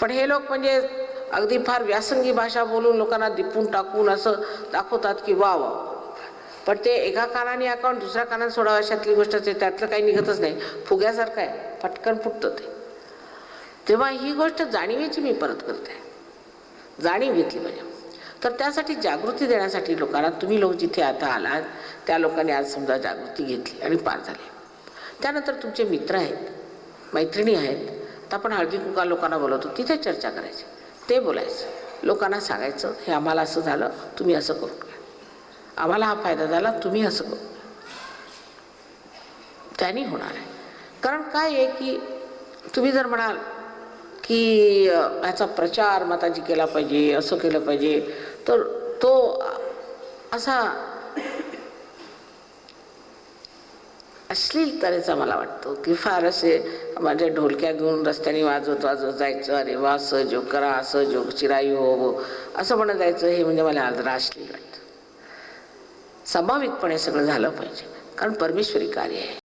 पण हे लोक म्हणजे अगदी फार व्यासंगी भाषा बोलून लोकांना दिपून टाकून असं दाखवतात की वा वा, पण ते एका कानाने अकाउंट दुसऱ्या कानाने सोडावं अशातली गोष्ट असते, त्यातलं काही निघतच नाही, फुग्यासारखं आहे, पटकन फुटतं ते. तेव्हा ही गोष्ट जाणीवेची मी परत करते, जाणीव घेतली पाहिजे. तर त्यासाठी जागृती देण्यासाठी लोकांना, तुम्ही लोक जिथे आता आलात त्या लोकांनी आज समजा जागृती घेतली आणि पार झाली. त्यानंतर तुमचे मित्र आहेत, मैत्रिणी आहेत, तर आपण हळदी कुंका लोकांना बोलवतो, तिथे चर्चा करायची, ते बोलायचं, लोकांना सांगायचं हे आम्हाला असं झालं, तुम्ही असं करून घ्या, आम्हाला हा फायदा झाला, तुम्ही असं करू, त्यांनी होणार आहे. कारण काय आहे की तुम्ही जर म्हणाल की ह्याचा प्रचार माताजी केला पाहिजे, असं केलं पाहिजे, तर तो असा अश्लील तऱ्हेचा मला वाटतो की फार असे माझ्या ढोलक्या घेऊन रस्त्याने वाजवत वाजवत जायचं, अरे वा सहयोग करा, सहयोग चिरायू हो असं म्हणत जायचं, हे म्हणजे मला जरा अश्लील वाटतं. संभावितपणे सगळं झालं पाहिजे, कारण परमेश्वरी कार्य आहे.